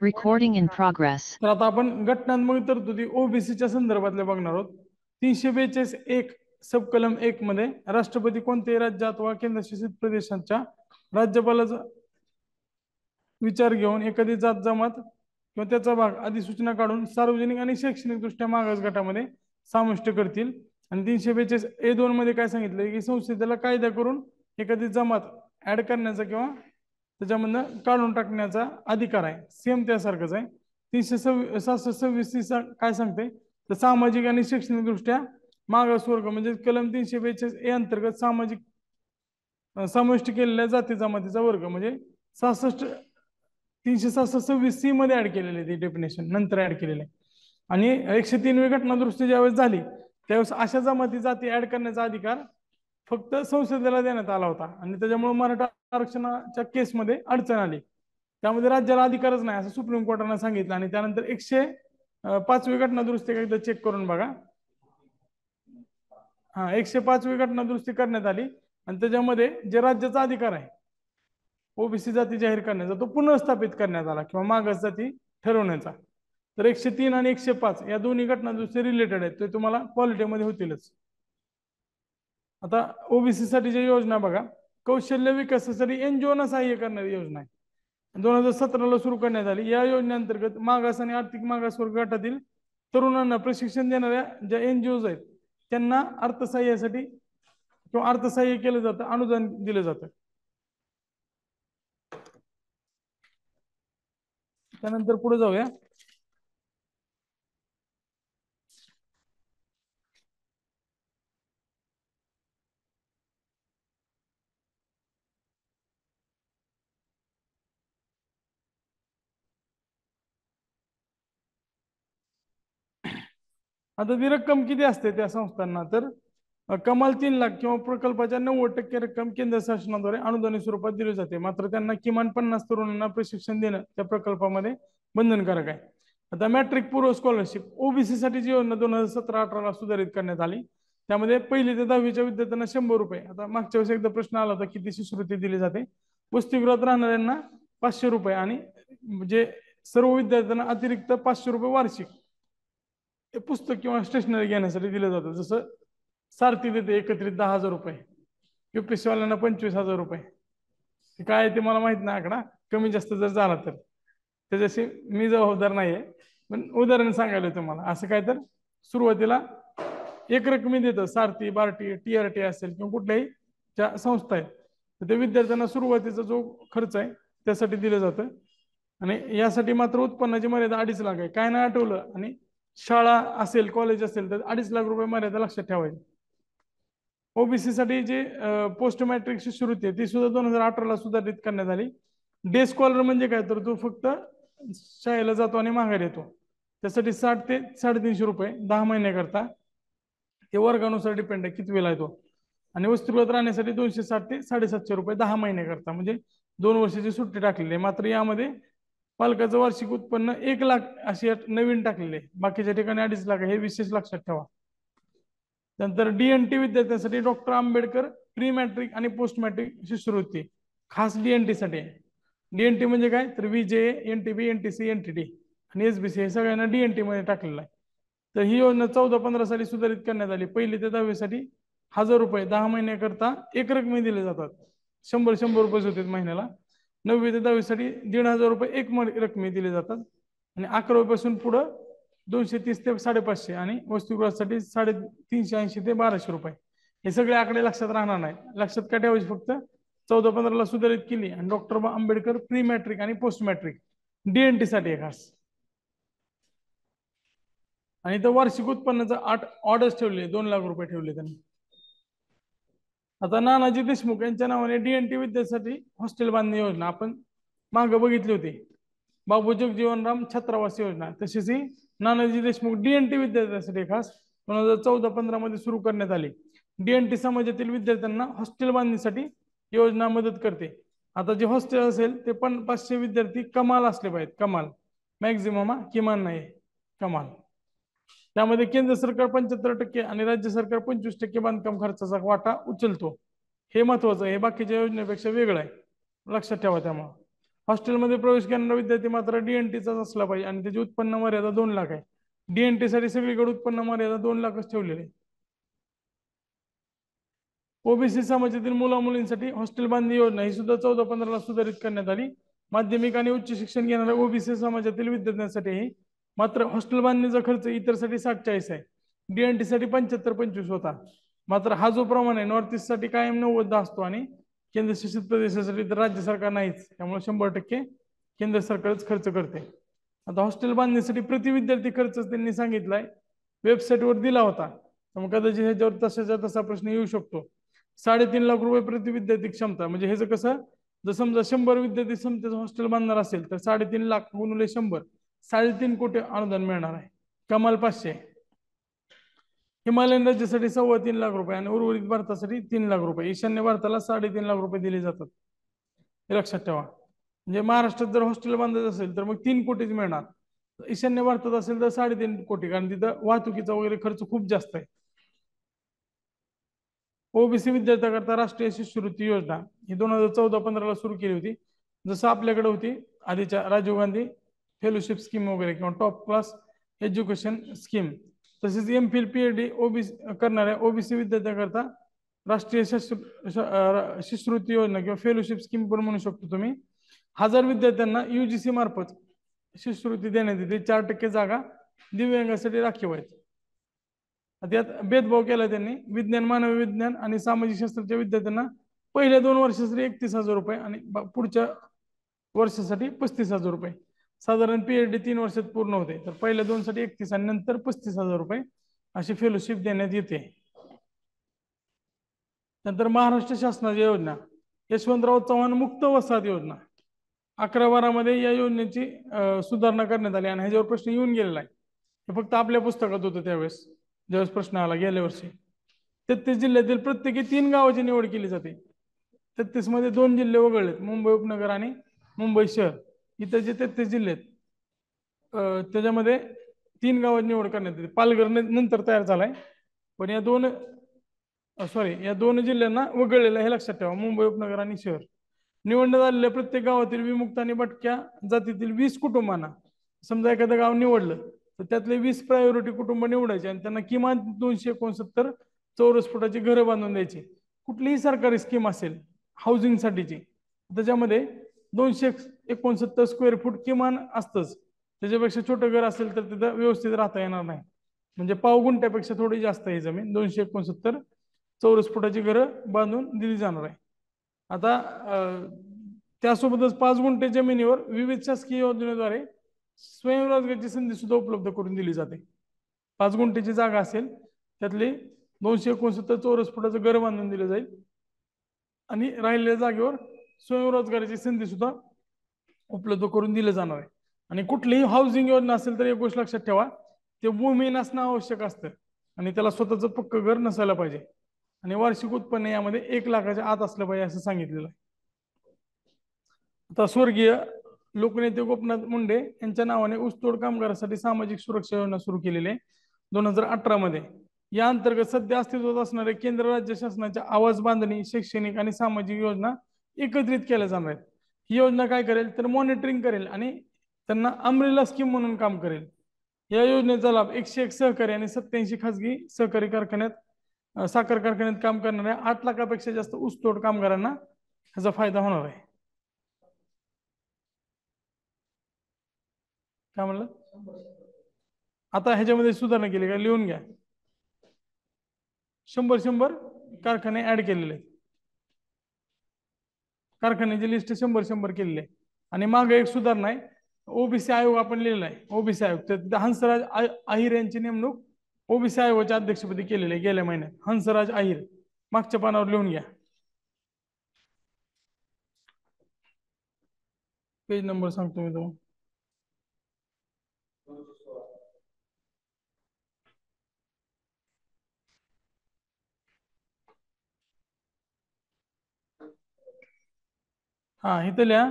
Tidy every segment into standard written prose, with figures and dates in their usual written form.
Recording in progress. तर आता आपण घटनात्मक तरतुदी ओबीसीच्या संदर्भातल्या बघणार आहोत. 342(1) सब कलम 1 मध्ये राष्ट्रपती कोणत्याही राज्य अथवा केंद्रशासित प्रदेशाच्या राज्यपालाचा विचार घेऊन एखादी जात जमात किंवा त्याचा भाग अधिसूचना काढून सार्वजनिक आणि शैक्षणिक दृष्ट्या मागास गटामध्ये समाविष्ट करतील. आणि 342(2) मध्ये काय सांगितलं की संसदेला कायदा करून एखादी जमात ऍड करण्याचा किंवा त्याच्यामधनं काढून टाकण्याचा अधिकार आहे. सेम त्यासारखंच आहे. 326 काय सांगते तर सामाजिक आणि शैक्षणिक दृष्ट्या मागास वर्ग म्हणजे कलम 342(a) अंतर्गत सामाजिक समाविष्ट केलेल्या जाती जमातीचा वर्ग म्हणजे 366(26) मध्ये ऍड केलेले ते डेफिनेशन नंतर ऍड केलेले. आणि 103वी घटना दुरुस्ती ज्यावेळेस झाली त्यावेळेस अशा जमाती जाती ऍड करण्याचा अधिकार फक्त संसदेला देण्यात आला होता. आणि त्याच्यामुळे मराठा आरक्षणाच्या केसमध्ये अडचण आली. त्यामध्ये राज्याला अधिकारच नाही असं सुप्रीम कोर्टाने सांगितलं. आणि त्यानंतर 105वी घटना दुरुस्ती एकदा चेक करून बघा. 105वी घटना दुरुस्ती करण्यात आली आणि त्याच्यामध्ये जे राज्याचा अधिकार आहे ओबीसी जाती जाहीर करण्याचा तो पुनर्स्थापित करण्यात आला किंवा मागास जाती ठरवण्याचा. तर 103 आणि 105 या दोन्ही घटना दुरुस्ती रिलेटेड आहेत ते तुम्हाला क्वालिटीमध्ये होतीलच. आता ओबीसी साठीच्या योजना बघा. कौशल्य विकासासाठी एनजीओना सहाय्य करणारी योजना आहे. 2017ला सुरू करण्यात आली. या योजनेअंतर्गत मागास आणि आर्थिक मागासवर्ग गटातील तरुणांना प्रशिक्षण देणाऱ्या ज्या एनजीओज आहेत त्यांना अर्थसहाय्यासाठी किंवा अर्थसहाय्य केलं जातं, अनुदान दिलं जातं. त्यानंतर पुढे जाऊया. आता ती रक्कम किती असते त्या संस्थांना तर कमाल 3 लाख किंवा प्रकल्पाच्या 90% रक्कम केंद्र शासनाद्वारे अनुदानित स्वरूपात दिली जाते. मात्र त्यांना किमान 50 तरुणांना प्रशिक्षण देणं त्या प्रकल्पामध्ये बंधनकारक आहे. आता मॅट्रिक पूर्व स्कॉलरशिप ओबीसी साठीची योजना 2017-18ला सुधारित करण्यात आली. त्यामध्ये 1ली ते 10वीच्या विद्यार्थ्यांना 100 रुपये. आता मागच्या वेळेस एकदा प्रश्न आला होता किती शिष्यवृत्ती दिली जाते. वसतिगृहात राहणाऱ्यांना 500 रुपये आणि म्हणजे सर्व विद्यार्थ्यांना अतिरिक्त 500 रुपये वार्षिक पुस्तक किंवा स्टेशनरी घेण्यासाठी दिलं जातं. जसं सारथी देते एकत्रित 10,000 रुपये, यूपीएससी वाल्यांना 25,000 रुपये. काय ते मला माहित नाही आकडा, कमी जास्त जर झाला तर त्याच्याशी मी जबाबदार नाहीये, पण उदाहरण सांगायला तुम्हाला. असं काय तर सुरुवातीला एक रकमी देतं सारथी, बार्टी, टीआरटी असेल किंवा कुठल्याही ज्या संस्था आहेत तर ते विद्यार्थ्यांना सुरुवातीचा जो खर्च आहे त्यासाठी दिलं जातं. आणि यासाठी मात्र उत्पन्नाची मर्यादा 2.5 लाख आहे. काय नाही आठवलं आणि शाळा असेल कॉलेज असेल तर 2.5 लाख रुपये मर्यादा लक्षात ठेवायची. ओबीसी साठी जे पोस्ट मॅट्रिक शिष्यवृत्ती आहे ती सुद्धा 2018ला सुधारित करण्यात आली. डे स्कॉलर म्हणजे काय तर तो फक्त शाळेला जातो आणि माघार येतो. त्यासाठी 60 ते 350 रुपये 10 महिन्याकरता. ते वर्गानुसार डिपेंड आहे किती वेळा येतो. आणि वसतिगृहात राहण्यासाठी 260 ते 750 रुपये 10 महिन्याकरता म्हणजे 2 वर्षाची सुट्टी टाकलेली आहे. मात्र यामध्ये पालकाचं वार्षिक उत्पन्न 1 लाख अशी नवीन टाकलेले, बाकीच्या ठिकाणी 2.5 लाख हे विशेष लक्षात ठेवा. नंतर डीएनटी विद्यार्थ्यांसाठी डॉक्टर आंबेडकर प्री मॅट्रिक आणि पोस्ट मॅट्रिक शिष्यवृत्ती खास डीएनटी साठी आहे. डीएनटी म्हणजे काय तर विजे, एनटीबी, एनटीसी, एनटीडी आणि एसबीसी हे सगळ्यांना डीएनटी मध्ये टाकलेलं आहे. तर ही योजना 14-15 साली सुधारित करण्यात आली. 1ली ते 10वी साठी 1000 रुपये 10 महिन्याकरता एक रकमी दिले जातात. 100 रुपये होते महिन्याला. 9वी ते 10वी साठी 1,500 रुपये एक रकमी दिले जातात. आणि 11वी पासून पुढं 230 ते 550 आणि वसतिगृहासाठी 380 ते 1200 रुपये. हे सगळे आकडे लक्षात राहणार नाही. लक्षात काय ठेवायचे फक्त 14-15ला सुधारित केली आणि डॉक्टर आंबेडकर प्री मॅट्रिक आणि पोस्ट मॅट्रिक डीएनटी साठी खास. आणि तर वार्षिक उत्पन्नाचा 8 ऑर्डर्स ठेवले 2 लाख रुपये ठेवले त्यांनी. आता नानाजी देशमुख यांच्या नावाने डीएनटी विद्यार्थ्यांसाठी हॉस्टेल बांधणी योजना आपण मागे बघितली होती. बाबू जगजीवनराम छात्रावास योजना तशीच ही नानाजी देशमुख डीएनटी विद्यार्थ्यांसाठी खास 2014-15 मध्ये सुरू करण्यात आली. डीएनटी समाजातील विद्यार्थ्यांना हॉस्टेल बांधणीसाठी योजना मदत करते. आता जे हॉस्टेल असेल ते पण 500 विद्यार्थी कमाल असले पाहिजेत. कमाल, मॅक्झिमम किमान नाही, कमाल. त्यामध्ये केंद्र सरकार 75% आणि राज्य सरकार 25% बांधकाम खर्चाचा वाटा उचलतो. हे महत्वाचं आहे. हे बाकीच्या योजनेपेक्षा वेगळं आहे, लक्षात ठेवा. त्यामुळे हॉस्टेलमध्ये प्रवेश करणारा विद्यार्थी मात्र डीएनटीचाच असला पाहिजे आणि त्याची उत्पन्न मर्यादा 2 लाख आहे. डीएनटी साठी सगळीकडे उत्पन्न मर्यादा 2 लाखच ठेवलेली आहे. ओबीसी समाजातील मुला मुलींसाठी हॉस्टेल बांधणी योजना ही सुद्धा 14-15 सुधारित करण्यात आली. माध्यमिक आणि उच्च शिक्षण घेणाऱ्या ओबीसी समाजातील विद्यार्थ्यांसाठी ही मात्र हॉस्टेल बांधणीचा खर्च इतरसाठी 60-40 आहे. डीएनटी साठी 75-25 होता. मात्र हा जो प्रमाण आहे नॉर्थ ईस्ट साठी कायम 90 असतो आणि केंद्रशासित प्रदेशासाठी तर राज्य सरकार नाहीच, त्यामुळे 100% केंद्र सरकारच खर्च करते. आता हॉस्टेल बांधण्यासाठी प्रति विद्यार्थी खर्च त्यांनी सांगितलाय वेबसाईटवर दिला होता, त्यामुळे कदाचित ह्याच्यावर तसाच्या तसा प्रश्न येऊ शकतो. 3.5 लाख रुपये प्रति विद्यार्थी क्षमता, म्हणजे ह्याचं कसं, जर समजा 100 विद्यार्थी क्षमतेचं हॉस्टेल बांधणार असेल तर 3.5 लाख गुणिले 100 3.5 कोटी अनुदान मिळणार आहे. कमाल 500. हिमालयन राज्यासाठी 3.25 लाख रुपये आणि उर्वरित भारतासाठी 3 लाख रुपये. ईशान्य भारताला 3.5 लाख रुपये दिले जातात, हे लक्षात ठेवा. म्हणजे महाराष्ट्रात जर हॉस्टेल बांधायचं असेल तर मग 3 कोटीच मिळणार. ईशान्य भारतात असेल तर 3.5 कोटी, कारण तिथं वाहतुकीचा वगैरे खर्च खूप जास्त आहे. ओबीसी विद्यार्थ्यांकरता राष्ट्रीय शिष्यवृत्ती योजना ही 2014-15 सुरू केली होती. जसं आपल्याकडे होती आधीच्या राजीव गांधी फेलोशिप स्कीम वगैरे किंवा टॉप क्लास एज्युकेशन स्कीम, तसेच एमफिल पीएचडी ओबीसी करणाऱ्या ओबीसी विद्यार्थ्यांकरता राष्ट्रीय शिष्यवृत्ती योजना किंवा फेलोशिप स्कीम पण म्हणू शकतो तुम्ही. 1000 विद्यार्थ्यांना युजीसी मार्फत शिष्यवृत्ती देण्यात येते. 4% जागा दिव्यांगासाठी राखीव आहेत. त्यात भेदभाव केला त्यांनी. विज्ञान, मानवी विज्ञान आणि सामाजिक शास्त्राच्या विद्यार्थ्यांना पहिल्या 2 वर्षासाठी 31,000 रुपये आणि पुढच्या वर्षासाठी 35,000 रुपये. साधारण पीएचडी 3 वर्षात पूर्ण होते, तर पहिल्या 2 साठी 31 आणि नंतर 35,000 रुपये अशी फेलोशिप देण्यात येते. नंतर महाराष्ट्र शासनाची योजना यशवंतराव चव्हाण मुक्त वसाहत योजना 11-12 मध्ये या योजनेची सुधारणा करण्यात आली आणि ह्याच्यावर प्रश्न येऊन गेलेला आहे. हे फक्त आपल्या पुस्तकात होतं त्यावेळेस, ज्यावेळेस प्रश्न आला गेल्या वर्षी. 33 जिल्ह्यातील प्रत्येकी 3 गावाची निवड केली जाते. 33 मध्ये 2 जिल्हे वगळलेत, मुंबई उपनगर आणि मुंबई शहर. इतर जे 33 जिल्हे आहेत त्याच्यामध्ये 3 गावाची निवड करण्यात येते. पालघर नंतर तयार झालाय, पण या दोन जिल्ह्यांना वगळलेलं हे लक्षात ठेवा, मुंबई उपनगर आणि शहर. निवडण्यात आलेल्या प्रत्येक गावातील विमुक्त आणि भटक्या जातीतील 20 कुटुंबांना, समजा एखादं गाव निवडलं तर त्यातले 20 प्रायोरिटी कुटुंब निवडायचे आणि त्यांना किमान 269 चौरस फुटाची घरं बांधून द्यायची. कुठलीही सरकारी स्कीम असेल हाऊसिंग साठीची, त्याच्यामध्ये 269 स्क्वेअर फूट किमान असतंच. त्याच्यापेक्षा छोटं घर असेल तर तिथं व्यवस्थित राहता येणार नाही. म्हणजे पाव गुंठ्यापेक्षा थोडी जास्त आहे जमीन, 269 चौरस फुटाची घरं बांधून दिली जाणार आहे. आता त्यासोबतच 5 गुंठे जमिनीवर विविध शासकीय योजनेद्वारे स्वयंरोजगाराची संधी सुद्धा उपलब्ध करून दिली जाते. 5 गुंठेची जागा असेल त्यातली 269 चौरस फुटाचं घर बांधून दिलं जाईल आणि राहिलेल्या जागेवर स्वयंरोजगाराची संधी सुद्धा उपलब्ध करून दिलं जाणार आहे. आणि कुठलीही हाऊसिंग योजना असेल तर एक गोष्ट लक्षात ठेवा, ते भूमिहीन असणं आवश्यक असतं आणि त्याला स्वतःचं पक्क घर नसायला पाहिजे आणि वार्षिक उत्पन्न यामध्ये 1 लाखाच्या आत असलं पाहिजे असं सांगितलेलं आहे. आता स्वर्गीय लोकनेते गोपनाथ मुंडे यांच्या नावाने ऊसतोड कामगारांसाठी सामाजिक सुरक्षा योजना सुरू केलेली आहे 2018 मध्ये. या अंतर्गत सध्या अस्तित्वात असणाऱ्या केंद्र राज्य शासनाच्या आवास बांधणी, शैक्षणिक आणि सामाजिक योजना एकत्रित केल्या जाणार आहेत. ही योजना काय करेल तर मॉनिटरिंग करेल आणि त्यांना अम्ब्रेला स्कीम म्हणून काम करेल. या योजनेचा लाभ 101 सहकारी आणि 87 खासगी सहकारी कारखान्यात साखर कारखान्यात काम करणाऱ्या 8 लाखापेक्षा जास्त ऊसतोड कामगारांना ह्याचा फायदा होणार आहे. काय म्हणलं, आता ह्याच्यामध्ये सुधारणा केली का, लिहून घ्या. 100 कारखाने ऍड केलेले आहेत. कारखान्याची लिस्ट 100 केलेली आहे. आणि मागे एक सुधारणा आहे, ओबीसी आयोग आपण लिहिलेला आहे. ओबीसी आयोग तर हंसराज अहिर यांची नेमणूक ओबीसी आयोगाच्या अध्यक्षपदी केलेली आहे गेल्या महिन्यात. हंसराज अहिर, मागच्या पानावर लिहून घ्या, पेज नंबर सांगतो मी तुम्हाला. हा इथं लिहा,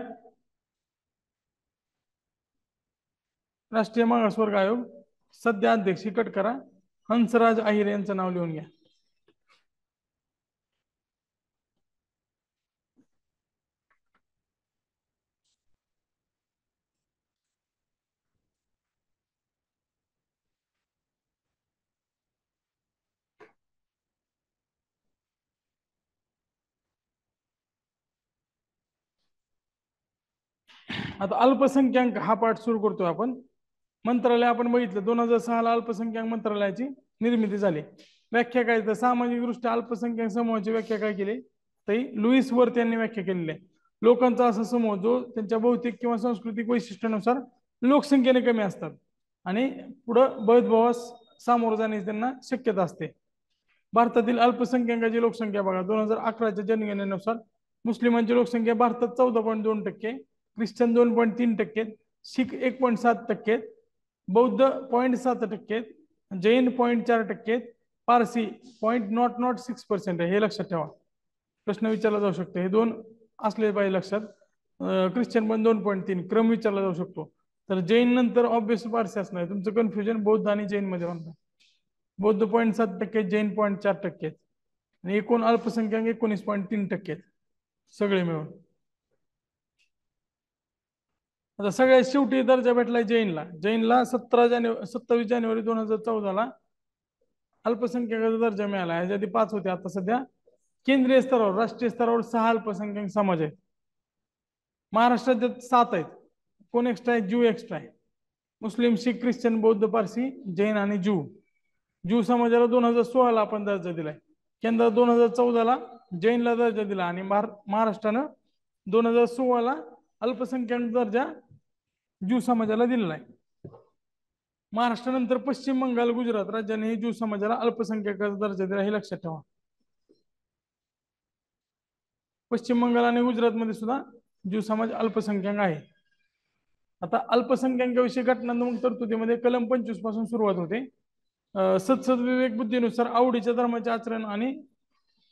राष्ट्रीय मागासवर्ग आयोग सध्या अध्यक्ष कट करा, हंसराज अहिर यांचं नाव लिहून घ्या. आता अल्पसंख्याक हा पाठ सुरू करतोय आपण. मंत्रालय आपण बघितलं 2006 अल्पसंख्याक मंत्रालयाची निर्मिती झाली. व्याख्या काय तर सामाजिक दृष्ट्या अल्पसंख्याक समूहाची व्याख्या काय केली तर लुईस वर्थ यांनी व्याख्या केलेली आहे. लोकांचा असा समूह जो त्यांच्या भौतिक किंवा सांस्कृतिक वैशिष्ट्यानुसार लोकसंख्येने कमी असतात आणि पुढं भेदभावास सामोरं जाण्याची त्यांना शक्यता असते. भारतातील अल्पसंख्याकांची लोकसंख्या बघा 2011च्या जनगणनेनुसार मुस्लिमांची लोकसंख्या भारतात 14.2%, ख्रिश्चन 2.3%, शीख 1.7%, बौद्ध 0.7%, जैन 0.4%, पारसी 0.006% आहे. हे लक्षात ठेवा, प्रश्न विचारला जाऊ शकतो. हे दोन असले पाहिजे लक्षात. ख्रिश्चन पण 2.3 क्रम विचारला जाऊ शकतो. तर जैन नंतर ऑब्वियसली पारसी असणार. तुमचं कन्फ्युजन बौद्ध आणि जैन मध्ये म्हणतात. बौद्ध 0.7%, जैन 0.4% आणि एकूण अल्पसंख्याक 19.3% सगळे मिळून. आता सगळ्यात शेवटी दर्जा भेटलाय जैनला. जैनला 27 जानेवारी 2014 अल्पसंख्याकाचा दर्जा मिळाला. ह्याच्या आधी 5 होते. आता सध्या केंद्रीय स्तरावर राष्ट्रीय स्तरावर 6 अल्पसंख्याक समाज आहेत. महाराष्ट्रात 7 आहेत. कोण एक्स्ट्रा आहे? ज्यू एक्स्ट्रा आहे. मुस्लिम, शीख, ख्रिश्चन, बौद्ध, पारसी, जैन आणि ज्यू. ज्यू समाजाला 2016 आपण दर्जा दिलाय. केंद्रात 2014 जैनला दर्जा दिला आणि महाराष्ट्रानं 2016 अल्पसंख्याक दर्जा ज्यू समाजाला दिलेला आहे. महाराष्ट्रानंतर पश्चिम बंगाल, गुजरात राज्याने ज्यू समाजाला अल्पसंख्याकाचा दर्जा दिला. हे लक्षात ठेवा. पश्चिम बंगाल आणि गुजरातमध्ये सुद्धा ज्यू समाज अल्पसंख्याक आहे. आता अल्पसंख्याकांविषयी घटनात्मक तरतुदीमध्ये कलम 25 पासून सुरुवात होते. सदसद विवेक बुद्धीनुसार आवडीच्या धर्माचे आचरण आणि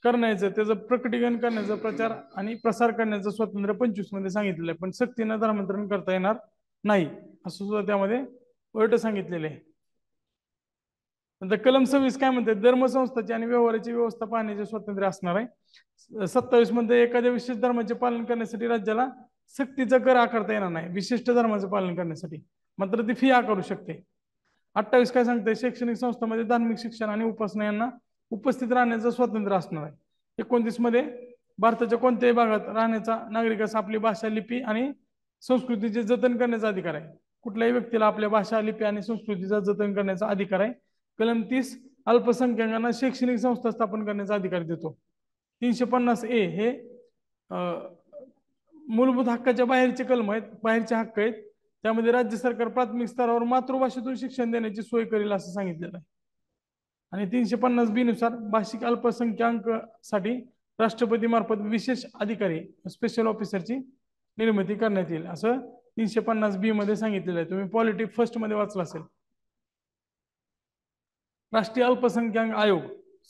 करण्याचं, त्याचं प्रकटीकरण करण्याचं, प्रचार आणि प्रसार करण्याचं स्वातंत्र्य 25 मध्ये सांगितलेलं आहे. पण सक्तीनं धर्मांतरण करता येणार नाही असं सुद्धा त्यामध्ये उलट सांगितलेले आहे. नंतर कलम 26 काय म्हणते? धर्मसंस्थाची आणि व्यवहाराची व्यवस्था पाहण्याचे स्वातंत्र्य असणार आहे. 27 मध्ये एखाद्या विशेष धर्माचे पालन करण्यासाठी राज्याला सक्तीचा कर आकारता येणार नाही विशिष्ट धर्माचं पालन करण्यासाठी, मात्र ती फी आकारू शकते. 28 काय सांगते? शैक्षणिक संस्थांमध्ये धार्मिक शिक्षण आणि उपासना यांना उपस्थित राहण्याचं स्वातंत्र्य असणार आहे. 29 मध्ये भारताच्या कोणत्याही भागात राहण्याचा नागरिकास आपली भाषा, लिपी आणि संस्कृतीचे जतन करण्याचा अधिकार आहे. कुठल्याही व्यक्तीला आपल्या भाषा, लिपी आणि संस्कृतीचा जतन करण्याचा अधिकार आहे. कलम 30 अल्पसंख्याकांना शैक्षणिक संस्था स्थापन करण्याचा अधिकार देतो. 350A हे मूलभूत हक्काच्या बाहेरचे कलम आहेत, बाहेरचे हक्क आहेत. त्यामध्ये राज्य सरकार प्राथमिक स्तरावर मातृभाषेतून शिक्षण देण्याची सोय करेल असं सांगितलेलं आहे. आणि 350B नुसार भाषिक अल्पसंख्याकांसाठी राष्ट्रपती मार्फत विशेष अधिकारी स्पेशल ऑफिसरची निर्मिती करण्यात येईल असं 350B मध्ये सांगितलेलं आहे. तुम्ही पॉलिटी फर्स्ट मध्ये वाचलं असेल. राष्ट्रीय अल्पसंख्याक आयोग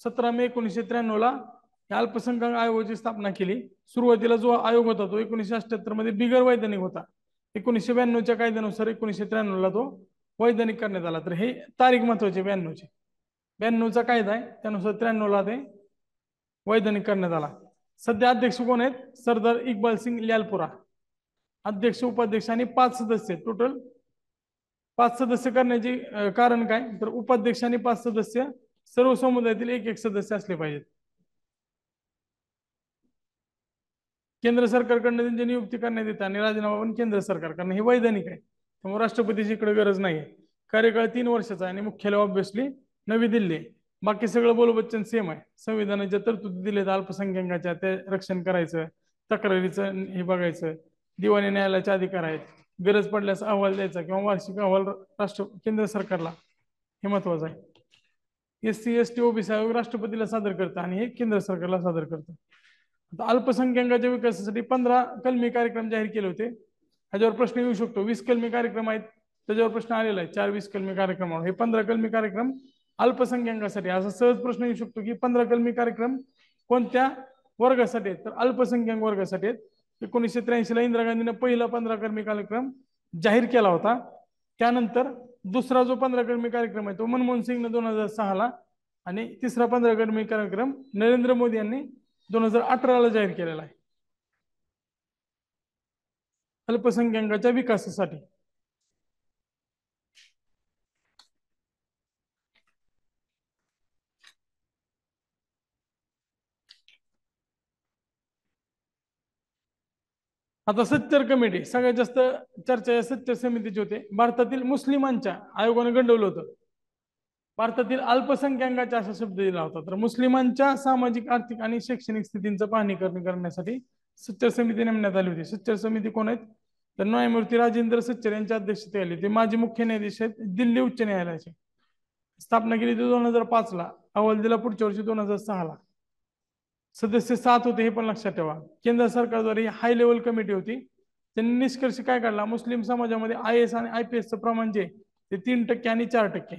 17 मे 1993 अल्पसंख्याक आयोगाची स्थापना केली. सुरुवातीला जो आयोग होता तो 1978 मध्ये बिगर वैधानिक होता. 1992च्या कायद्यानुसार 1993 तो वैधानिक करण्यात आला. तर हे तारीख महत्वाची 92ची. 92चा कायदा आहे त्यानुसार 93 ते वैधानिक करण्यात आला. सध्या अध्यक्ष कोण आहेत? सरदार इक्बाल सिंग ल्यालपुरा. अध्यक्ष, उपाध्यक्ष आणि 5 सदस्य, टोटल 5 सदस्य करण्याचे कारण काय? तर उपाध्यक्ष आणि 5 सदस्य सर्व समुदायातील एक सदस्य असले पाहिजेत. केंद्र सरकारकडनं त्यांची नियुक्ती करण्यात येते आणि राजीनामा पण केंद्र सरकारकडनं. हे वैधानिक आहे त्यामुळे राष्ट्रपतीची इकडे गरज नाही. कार्यकाळ 3 वर्षाचा आणि मुख्यालय ऑब्विसली नवी दिल्ली. बाकी सगळं बोलबच्चन सेम आहे. संविधानाच्या तरतुदी दिलेत अल्पसंख्याकांच्या, ते रक्षण करायचं, तक्रारीचं हे बघायचं, दिवाणी न्यायालयाचे अधिकार आहेत, गरज पडल्यास अहवाल द्यायचा किंवा वार्षिक अहवाल केंद्र सरकारला, हे महत्वाचं आहे. SC ST OBC आयोग राष्ट्रपतीला सादर करतं आणि हे केंद्र सरकारला सादर करतं. अल्पसंख्याकांच्या विकासासाठी 15 कलमी कार्यक्रम जाहीर केले होते. ह्याच्यावर प्रश्न येऊ शकतो. 20 कलमी कार्यक्रम आहेत त्याच्यावर प्रश्न आलेला आहे. 4-20 कलमी कार्यक्रमावर. हे 15 कलमी कार्यक्रम अल्पसंख्याकांसाठी. असा सहज प्रश्न येऊ शकतो की 15 कलमी कार्यक्रम कोणत्या वर्गासाठी आहेत? तर अल्पसंख्याक वर्गासाठी आहेत. 1983 ला इंदिरा गांधीने पहिला 15 कलमी कार्यक्रम जाहीर केला होता. त्यानंतर दुसरा जो 15 कलमी कार्यक्रम आहे तो मनमोहन सिंगने 2006 ला आणि तिसरा 15 कलमी कार्यक्रम नरेंद्र मोदी यांनी 2018 ला जाहीर केलेला आहे अल्पसंख्याकांच्या विकासासाठी. आता सच्चर कमिटी सगळ्यात जास्त चर्चा या सच्चर समितीची होते. भारतातील मुस्लिमांच्या आयोगाने गंडवलं होतं. भारतातील अल्पसंख्याकांचा असा शब्द दिला होता. तर मुस्लिमांच्या सामाजिक, आर्थिक आणि शैक्षणिक स्थितींचं पाहणी करण्यासाठी सच्चर समिती नेमण्यात आली होती. सच्चर समिती कोण आहेत? तर न्यायमूर्ती राजेंद्र सच्चर यांच्या अध्यक्षतेखाली ते माजी मुख्य न्यायाधीश आहेत दिल्ली उच्च न्यायालयाचे. स्थापना केली होती 2005 ला. अहवाल दिला पुढच्या वर्षी 2006 ला. सदस्य 7 होते हे पण लक्षात ठेवा. केंद्र सरकारद्वारे हाय लेवल कमिटी होती. त्यांनी निष्कर्ष काय काढला? मुस्लिम समाजामध्ये IAS आणि IPS प्रमाण जे ते 3% आणि 4%.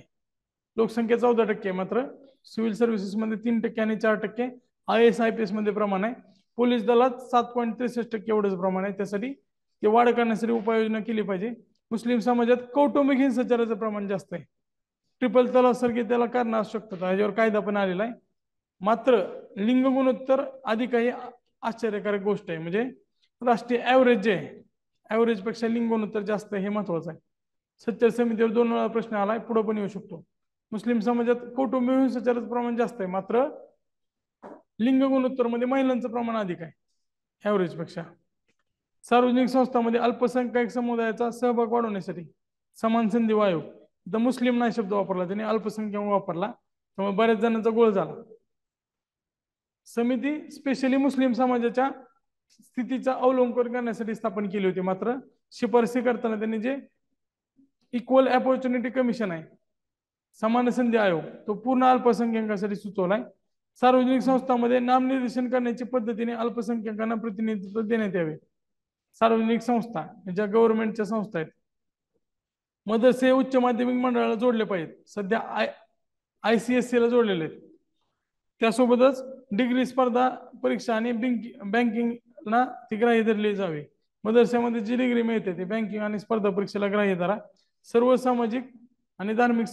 लोकसंख्या 14% मात्र सिव्हिल सर्व्हिसेस मध्ये 3% आणि 4%. IAS IPS मध्ये प्रमाण आहे. पोलीस दलात 7.63% एवढंच प्रमाण आहे. त्यासाठी ते वाढ करण्यासाठी उपाययोजना केली पाहिजे. मुस्लिम समाजात कौटुंबिक हिंसाचाराचं प्रमाण जास्त आहे. ट्रिपल तलाक सारखी त्याला कारण असू शकतात. याच्यावर कायदा पण आलेला आहे. मात्र लिंग गुणोत्तर अधिक आहे. आश्चर्यकारक गोष्ट आहे. म्हणजे राष्ट्रीय ऍव्हरेज जे आहे, ऍव्हरेज पेक्षा लिंग गुणोत्तर जास्त हे महत्वाचं आहे. सच्चर समितीवर 2 वेळा प्रश्न आलाय, पुढे पण येऊ शकतो. मुस्लिम समाजात कौटुंबिक हिंसाचाराचं प्रमाण जास्त आहे, मात्र लिंग गुणोत्तर मध्ये महिलांचं प्रमाण अधिक आहे ऍव्हरेज पेक्षा. सार्वजनिक संस्थांमध्ये अल्पसंख्याक समुदायाचा सहभाग वाढवण्यासाठी समान संधी आयोग, द मुस्लिम नाही शब्द वापरला त्यांनी, अल्पसंख्याक वापरला, त्यामुळे बऱ्याच जणांचा गोळ झाला. समिती स्पेशली मुस्लिम समाजाच्या स्थितीचा अवलोकन करण्यासाठी स्थापन केली होती. मात्र शिफारसी करताना त्यांनी जे इक्वल अपॉर्च्युनिटी कमिशन आहे, समान संधी आयोग, तो पूर्ण अल्पसंख्याकांसाठी सुचवलाय. सार्वजनिक संस्थांमध्ये नामनिर्देशन करण्याची पद्धतीने अल्पसंख्याकांना प्रतिनिधित्व देण्यात यावे. सार्वजनिक संस्था ज्या गव्हर्नमेंटच्या संस्था आहेत, मदरसे उच्च माध्यमिक मंडळाला जोडले पाहिजेत. सध्या ICSE ला जोडलेले आहेत. त्यासोबतच डिग्री स्पर्धा परीक्षा आणि बँकिंगला ती ग्राह्य धरली जावी. मदरशामध्ये जी डिग्री मिळते ती बँकिंग आणि स्पर्धा परीक्षेला ग्राह्य धरा. सर्व सामाजिक आणि धार्मिक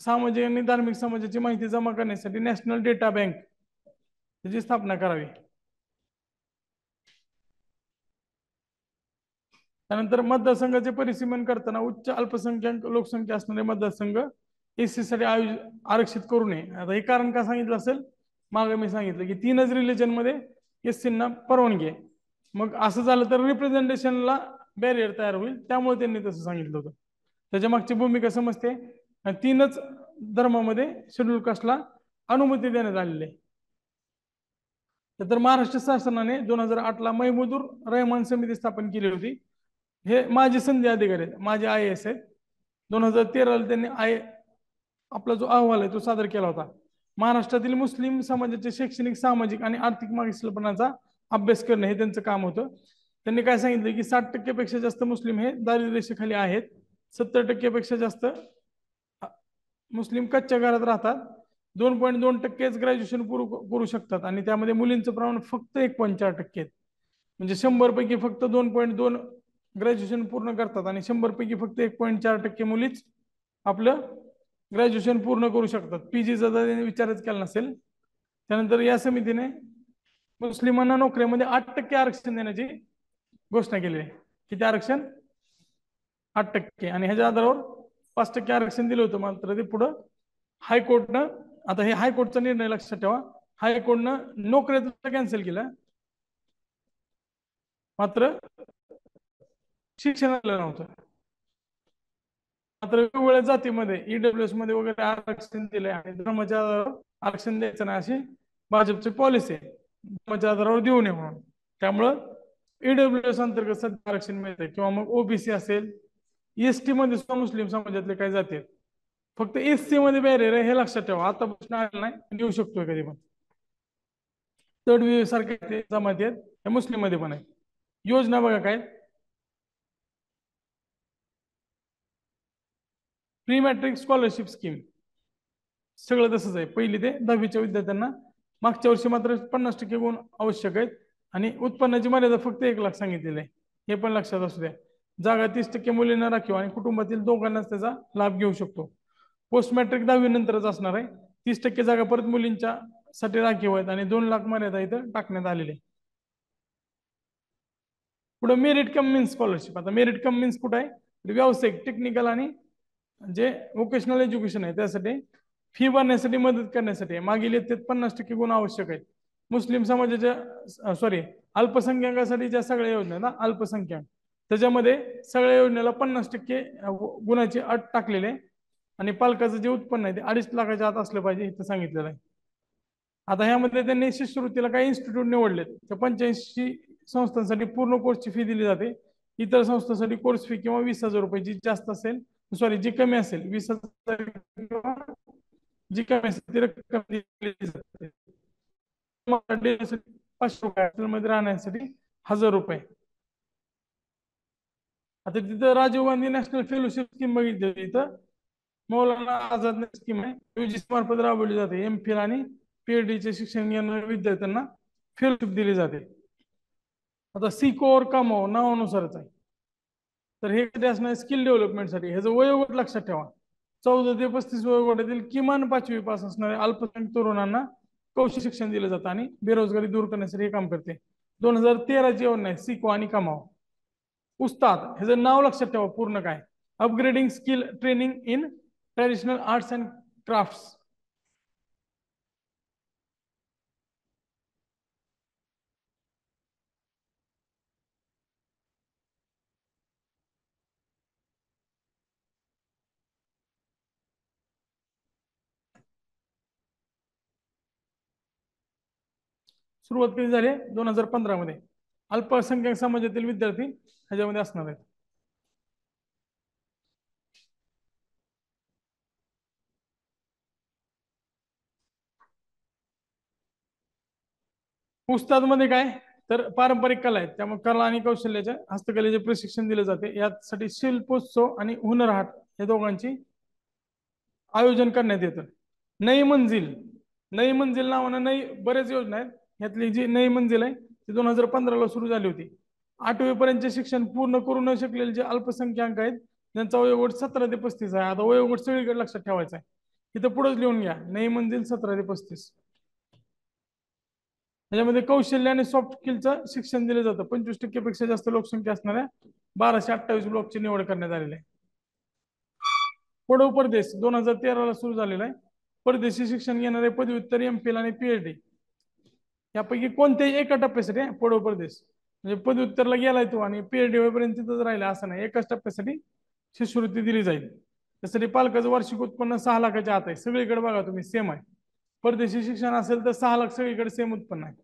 समाजाची माहिती जमा करण्यासाठी नॅशनल डेटा बँक त्याची स्थापना करावी. त्यानंतर मतदारसंघाचे परिसीमन करताना उच्च अल्पसंख्याक लोकसंख्या असणारे मतदारसंघ SC साठी आरक्षित करू नये. आता हे कारण का सांगितलं असेल? मागे मी सांगितलं की 3च रिलीजन मध्ये SC ना परवानगी आहे. मग असं झालं तर रिप्रेझेंटेशनला बॅरियर तयार होईल, त्यामुळे त्यांनी तसं सांगितलं होतं. त्याच्या मागची भूमिका समजते. 3च धर्मामध्ये शेड्यूल कास्टला अनुमती देण्यात आलेली आहे. तर महाराष्ट्र शासनाने 2008 ला महमूदुर रहमान समिती स्थापन केली होती. हे माजी संधी अधिकारी आहेत, माझे IAS आहेत. 2013 ला त्यांनी आपला जो अहवाल आहे तो सादर केला होता. महाराष्ट्रातील मुस्लिम समाजाचे शैक्षणिक, सामाजिक आणि आर्थिक मागासलेपणाचा अभ्यास करणे हे त्यांचं काम होतं. त्यांनी काय सांगितलं की 60% पेक्षा जास्त मुस्लिम हे दारिद्र्य रेषेखाली आहेत. 70% पेक्षा जास्त मुस्लिम कच्च्या घरात राहतात. 2.2% ग्रॅज्युएशन करू शकतात आणि त्यामध्ये मुलींचं प्रमाण फक्त 1.4% आहे. म्हणजे 100 पैकी फक्त 2.2 ग्रॅज्युएशन पूर्ण करतात आणि 100 पैकी फक्त 1.4% मुलीच आपलं ग्रॅज्युएशन पूर्ण करू शकतात. PGचा जर विचारच केला नसेल. त्यानंतर या समितीने मुस्लिमांना नोकऱ्यामध्ये 8% आरक्षण देण्याची घोषणा केली आहे. किती आरक्षण? 8%. आणि ह्याच्या आधारावर 5% आरक्षण दिलं होतं. मात्र ते पुढं हायकोर्टनं, आता हे हायकोर्टचा निर्णय लक्षात ठेवा, हायकोर्टनं नोकऱ्याचं कॅन्सल केलं, मात्र शिक्षणाला नव्हतं. मात्र वेगवेगळ्या जातीमध्ये EWS मध्ये वगैरे आरक्षण दिलंय आणि धर्माच्या आधारावर आरक्षण द्यायचं नाही अशी भाजपची पॉलिसी आहे, धर्माच्या आधारावर देऊ नये म्हणून. त्यामुळं EWS अंतर्गत सध्या आरक्षण मिळते. किंवा मग OBC असेल, ST मध्ये सुद्धा मुस्लिम समाजातले काही जाती आहेत. फक्त SC मध्ये बॅरियर आहे, हे लक्षात ठेवा. आता प्रश्न आला नाही, देऊ शकतोय कधी पण. तडवी सारखे जमाती आहेत, हे मुस्लिम मध्ये पण आहे. योजना बघा काय, प्री मॅट्रिक स्कॉलरशिप स्कीम, सगळं तसंच आहे. 1ली ते 10वीच्या विद्यार्थ्यांना. मागच्या वर्षी मात्र 50% गुण आवश्यक आहेत आणि उत्पन्नाची मर्यादा फक्त 1 लाख सांगितलेली आहे, हे पण लक्षात असू द्या. जागा 30% मुलींना राखीव आणि कुटुंबातील दोघांनाच त्याचा लाभ घेऊ शकतो. पोस्ट मॅट्रिक 10वी नंतरच असणार आहे. 30% जागा परत मुलींच्या साठी राखीव आहेत आणि 2 लाख मर्यादा इथं टाकण्यात आलेली आहे. पुढे मेरिट कम मीन्स स्कॉलरशिप. आता मेरिट कम मीन्स कुठं आहे? व्यावसायिक, टेक्निकल आणि जे वोकेशनल एज्युकेशन आहे त्यासाठी फी भरण्यासाठी मदत करण्यासाठी मागील इयत्तेत 50% गुण आवश्यक आहेत. मुस्लिम समाजाच्या अल्पसंख्याकासाठी ज्या सगळ्या योजना आहेत ना अल्पसंख्याक, त्याच्यामध्ये सगळ्या योजनेला 50% गुणाची अट टाकलेली आहे आणि पालकाचं जे उत्पन्न आहे ते 2.5 लाखाच्या आत असलं पाहिजे इथं सांगितलेलं आहे. आता ह्यामध्ये त्यांनी शिष्यवृत्तीला काही इन्स्टिट्यूट निवडलेत, तर 85 संस्थांसाठी पूर्ण कोर्सची फी दिली जाते. इतर संस्थांसाठी कोर्स फी किंवा 20,000 रुपये जी जास्त असेल, सॉरी जी कमी असेल 20,000 किंवा जी कमी असेल ती रक्कम दिली जाते. 500 रुपये मध्ये राहण्यासाठी 1,000 रुपये. आता तिथं Rajiv Gandhi national fellowship scheme बघितली, इथं मौलाना आझाद स्कीम आहे, यूजीसी मार्फत राबवली जाते. एमफिल आणि पीएचडीचे शिक्षण घेणाऱ्या विद्यार्थ्यांना फेलोशिप दिली जाते. आता सिकोर कमो नावानुसारच आहे. तर हे कधी असणार स्किल डेव्हलपमेंटसाठी. ह्याचं वयोगट लक्षात ठेवा, 14 ते 35 वयोगटातील किमान 5वी पास असणाऱ्या अल्पसंख्याक तरुणांना कौशल्य शिक्षण दिलं जातं आणि बेरोजगारी दूर करण्यासाठी हे काम करते. 2013ची योजना आहे सिको आणि कमाव. उस्ताद ह्याचं नाव लक्षात ठेवा पूर्ण काय, upgrading skill training in traditional arts and crafts. सुरुवात कधी झाली 2015 मध्ये. अल्पसंख्याक समाजातील विद्यार्थी ह्याच्यामध्ये असणार आहेत. उस्ताद मध्ये काय तर पारंपरिक कला आहेत, त्यामुळे कला आणि कौशल्याच्या हस्तकलेचे प्रशिक्षण दिले जाते. यासाठी शिल्पोत्सव आणि हुनर हाट या दोघांची आयोजन करण्यात येतं. नई मंजिल, नई मंजिल नावानं नई बरेच योजना आहेत. यातली जी नई मंजिल आहे ती 2015ला सुरू झाली होती. 8वी पर्यंतचे शिक्षण पूर्ण करू न शकलेले जे अल्पसंख्याक आहेत त्यांचा वयोगट 17 ते 35 आहे. आता वयोगट सगळीकडे लक्षात ठेवायचा आहे, तिथं पुढेच लिहून घ्या नई मंजिल 17 ते 35. त्याच्यामध्ये कौशल्य आणि सॉफ्ट स्किलचं शिक्षण दिलं जातं. 25% पेक्षा जास्त लोकसंख्या असणाऱ्या 1228 ब्लॉकची निवड करण्यात आलेली आहे. पडव परदेश 2013ला सुरू झालेला आहे. परदेशी शिक्षण घेणारे पदव्युत्तर, एमफिल आणि पीएचडी यापैकी कोणत्याही एका टप्प्यासाठी पडव परदेश, म्हणजे पदव्युत्तरला गेलाय तो आणि पीएचडी होईपर्यंत तिथंच राहिला असं नाही, एकाच टप्प्यासाठी शिष्यवृत्ती दिली जाईल. त्यासाठी पालकाचं वार्षिक उत्पन्न 6 लाखाच्या आत आहे. सगळीकडे बघा तुम्ही सेम आहे. परदेशी शिक्षण असेल तर 6 लाख सगळीकडे सेम उत्पन्न आहे.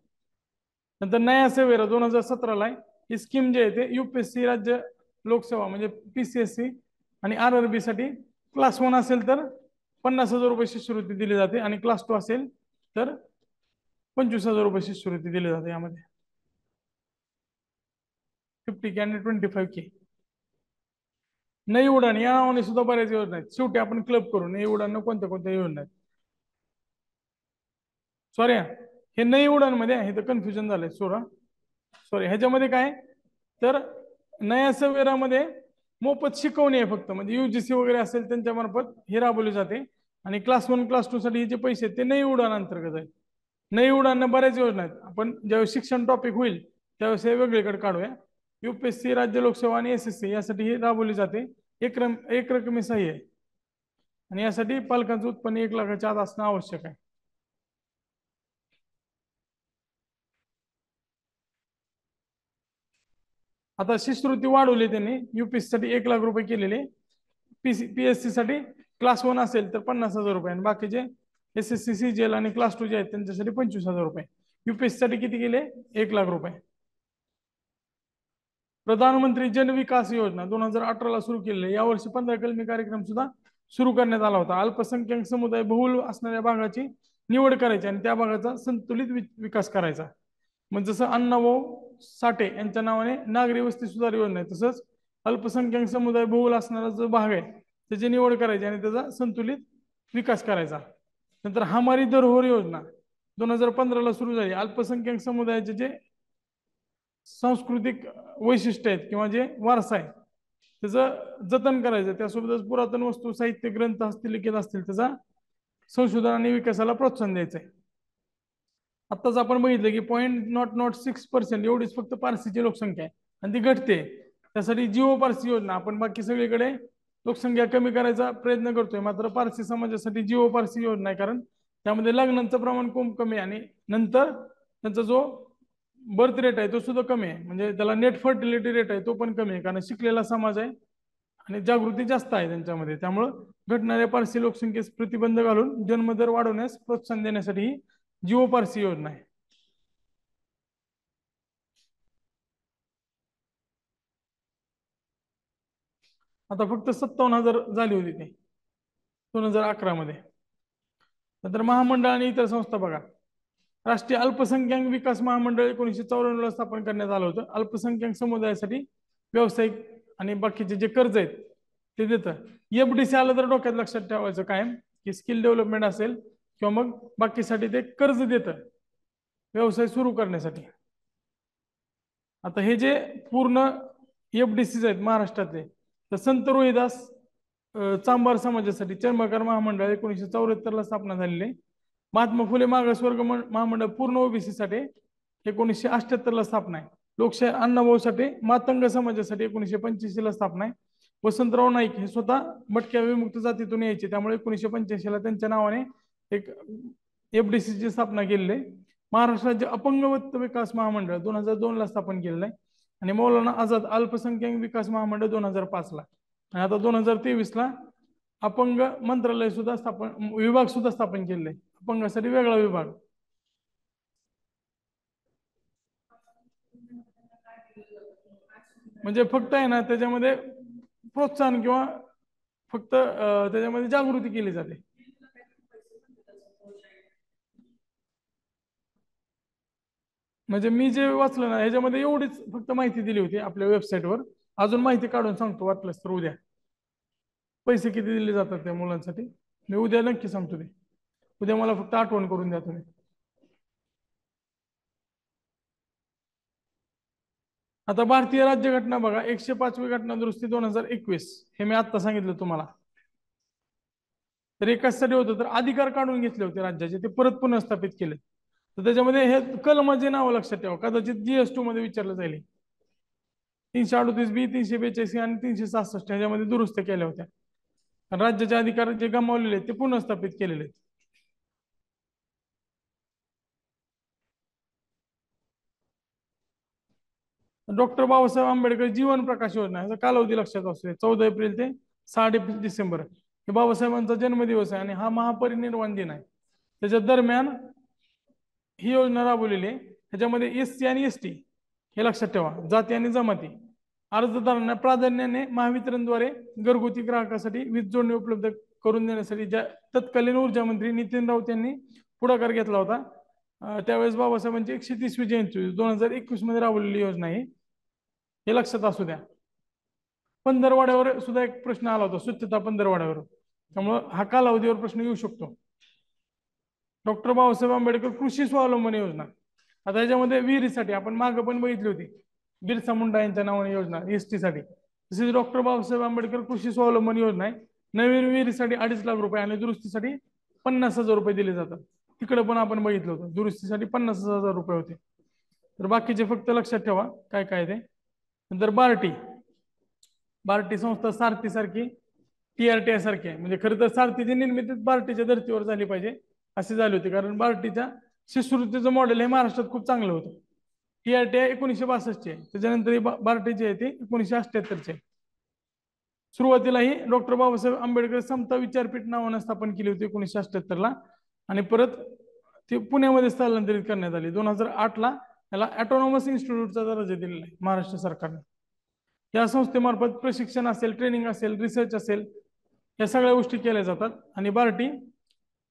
नंतर नया सेवेरा 2017ला आहे. ही स्कीम जी आहे ते युपीएससी राज्य लोकसेवा म्हणजे पीसीएससी आणि आरआरबी साठी क्लास 1 असेल तर 50,000 रुपये शिष्यवृत्ती दिली जाते आणि क्लास 2 असेल तर 25,000 रुपये शिष्यवृत्ती दिली जाते. यामध्ये 50K आणि 25K. नई उडान या नावाने सुद्धा बऱ्याच योजना आहेत. शेवटी आपण क्लब करू नई उडान कोणत्या कोणत्या योजना आहेत. सॉरी हे नई उडान मध्ये आहे, तर कन्फ्युजन झालंय सोडा. सॉरी ह्याच्यामध्ये काय तर नया सवेरामध्ये मोफत शिकवणी आहे फक्त, म्हणजे यूजीसी वगैरे असेल त्यांच्या मार्फत हे राबवले जाते. आणि क्लास 1 क्लास 2 साठी जे पैसे आहेत ते नई उडान अंतर्गत आहेत. नई उडान बऱ्याच योजना आहेत. आपण ज्यावेळेस शिक्षण टॉपिक होईल त्यावेळेस हे वेगळीकडे काढूया. युपीएससी राज्य लोकसेवा आणि एसएससी यासाठी ही राबवली जाते. एक रकमी सहाय्य आहे आणि यासाठी पालकांचं उत्पन्न 1 लाखाच्या आत असणं आवश्यक आहे. आता शिष्यवृत्ती वाढवली त्यांनी. युपीएससी साठी 1 लाख रुपये केलेले, पीएससी साठी क्लास 1 असेल तर 50,000 रुपये आणि बाकीचे एसएससी सीजीएल आणि क्लास 2 जे आहेत त्यांच्यासाठी 25,000 रुपये. युपीएससी साठी किती केले 1 लाख रुपये. प्रधानमंत्री जन विकास योजना 2018ला सुरू केलेली. यावर्षी 15 कलमी कार्यक्रम सुद्धा सुरू करण्यात आला होता. अल्पसंख्याक समुदाय बहुल असणाऱ्या भागाची निवड करायची आणि त्या भागाचा संतुलित विकास करायचा. मग जसं अण्णाभाऊ साठे यांच्या नावाने नागरी वस्ती सुधार योजना आहे, तसंच अल्पसंख्याक समुदाय बहुल असणारा जो भाग आहे त्याची निवड करायची आणि त्याचा संतुलित विकास करायचा. नंतर हमारी धरोहर योजना 2015ला सुरू झाली. अल्पसंख्याक समुदायाचे जे सांस्कृतिक वैशिष्ट्य आहेत किंवा जे वारसा आहे त्याचं जतन करायचं, त्यासोबतच पुरातन वस्तू, साहित्य, ग्रंथ हस्तलिखित असतील त्याचा संशोधन आणि विकासाला प्रोत्साहन द्यायचं आहे. आत्ताच आपण बघितलं की 0.06% एवढीच फक्त पारसीची लोकसंख्या आहे आणि ती घटते. त्यासाठी जिओ पारसी योजना, आपण बाकी सगळीकडे लोकसंख्या कमी करायचा प्रयत्न करतोय, मात्र पारसी समाजासाठी जिओ पारसी योजना आहे, कारण त्यामध्ये लग्नांचं प्रमाण खूप कमी आहे आणि नंतर त्यांचा जो बर्थ रेट आहे तो सुद्धा कमी आहे, म्हणजे त्याला नेट फर्टिलिटी रेट आहे तो पण कमी आहे, कारण शिकलेला समाज आहे आणि जागृती जास्त आहे त्यांच्यामध्ये. त्यामुळं घटणाऱ्या पारसी लोकसंख्येस प्रतिबंध घालून जन्मदर वाढवण्यास प्रोत्साहन देण्यासाठी ही जीओ पारसी योजना आहे. आता फक्त 57,000 झाली होती ती 2011 मध्ये. नंतर महामंडळ आणि इतर संस्था बघा. राष्ट्रीय अल्पसंख्याक विकास महामंडळ 1994 ला स्थापन करण्यात आलं होतं. अल्पसंख्याक समुदायासाठी व्यावसायिक आणि बाकीचे जे कर्ज आहेत ते देतं. एफडीसी आलं तर डोक्यात लक्षात ठेवायचं कायम, की स्किल डेव्हलपमेंट असेल किंवा मग बाकीसाठी ते कर्ज देतं व्यवसाय सुरू करण्यासाठी. आता हे जे पूर्ण एफडीसी आहेत महाराष्ट्रातले, तर संत रोहिदास चांभार समाजासाठी चर्मकार महामंडळ 1974 ला स्थापना झालेली. महात्मा फुले मागासवर्ग महामंडळ पूर्ण ओबीसी साठी 1978 ला स्थापना आहे. लोकशाही अण्णाभाऊ साठे मातंग समाजासाठी 1985 ला स्थापना आहे. वसंतराव नाईक हे स्वतः भटक्या विमुक्त जातीतून यायचे, त्यामुळे 1985 ला त्यांच्या नावाने एक एफडीसी ची स्थापना केलेली आहे. महाराष्ट्र राज्य अपंगत्व विकास महामंडळ 2002 ला स्थापन केलेलं आहे. आणि मौलाना आझाद अल्पसंख्याक विकास महामंडळ 2005 ला. आणि आता 2023 ला अपंग मंत्रालय सुद्धा स्थापन, विभाग सुद्धा स्थापन केलेले आहे, अपंगासाठी वेगळा विभाग. म्हणजे फक्त आहे ना त्याच्यामध्ये प्रोत्साहन किंवा फक्त त्याच्यामध्ये जागृती केली जाते. म्हणजे मी जे वाचलं ना ह्याच्यामध्ये एवढीच फक्त माहिती दिली होती आपल्या वेबसाईटवर. अजून माहिती काढून सांगतो वाटलंच तर उद्या. पैसे किती दिले जातात त्या मुलांसाठी मी उद्या नक्की सांगतो ते. उद्या मला फक्त आठवण करून द्या तुम्ही. आता भारतीय राज्यघटना बघा, 105वी घटना दुरुस्ती 2021 हे मी आता सांगितलं तुम्हाला. तर हे कशासाठी होतं, तर अधिकार काढून घेतले होते राज्याचे, ते परत पुनर्स्थापित केले. तर त्याच्यामध्ये हे कलमाचे नाव लक्षात ठेवा, कदाचित जीएस2 मध्ये विचारलं जाईल. 338B, 342 आणि 366 ह्याच्यामध्ये दुरुस्त केल्या होत्या. राज्याचे अधिकार जे गमावलेले आहेत ते पुनर्स्थापित केलेले आहेत. डॉक्टर बाबासाहेब आंबेडकर जीवन प्रकाश योजना याचा कालावधी लक्षात असतो, 14 एप्रिल ते 6 डिसेंबर हे बाबासाहेबांचा जन्मदिवस आहे आणि हा महापरिनिर्वाण दिन आहे. त्याच्या दरम्यान ही योजना राबवलेली आहे. ह्याच्यामध्ये एससी आणि एसटी हे लक्षात ठेवा, जाती आणि जमाती अर्जदारांना प्राधान्याने महावितरणद्वारे घरगुती ग्राहकासाठी वीज जोडणी उपलब्ध करून देण्यासाठी ज्या तत्कालीन ऊर्जा मंत्री नितीन राऊत यांनी पुढाकार घेतला होता. त्यावेळेस बाबासाहेबांची 130वी जयंती 2021 मध्ये राबवलेली योजना आहे, हे लक्षात असू द्या. पंधरवाड्यावर सुद्धा एक प्रश्न आला होता, स्वच्छता पंधरवाड्यावर, त्यामुळं हा कालावधीवर प्रश्न येऊ शकतो. डॉक्टर बाबासाहेब आंबेडकर कृषी स्वावलंबन योजना. आता याच्यामध्ये विहिरीसाठी आपण मागे पण बघितली होती, बिरसा मुंडा यांच्या नावाने योजना एसटी साठी. तसेच डॉक्टर बाबासाहेब आंबेडकर कृषी स्वावलंबन योजना आहे. नवीन विहिरीसाठी 2.5 लाख रुपये आणि दुरुस्तीसाठी 50,000 रुपये दिले जातात. तिकडे पण आपण बघितलं होतं, दुरुस्तीसाठी 50,000 रुपये होते. तर बाकीचे फक्त लक्षात ठेवा काय काय ते. नंतर बार्टी, बार्टी संस्था सारथी सारखी टीआरटी सारखी आहे. म्हणजे खरं तर सारथीची निर्मिती बार्टीच्या धर्तीवर झाली पाहिजे असे झाले होते, कारण बार्टीच्या शिष्यवृत्तीचं मॉडेल हे महाराष्ट्रात खूप चांगलं होतं. टीआरटी 1962 आहे, त्याच्यानंतर बार्टी जी आहे ती 1978 आहे. सुरुवातीला ही डॉक्टर बाबासाहेब आंबेडकर समता विचारपीठ नावानं स्थापन केली होती 1978 ला. आणि परत ती पुण्यामध्ये स्थलांतरित करण्यात आली. 2008 ला याला ऑटोनॉमस इन्स्टिट्यूटचा दर्जा दिलेला आहे महाराष्ट्र सरकारने. या संस्थेमार्फत प्रशिक्षण असेल, ट्रेनिंग असेल, रिसर्च असेल, या सगळ्या गोष्टी केल्या जातात. आणि बार्टी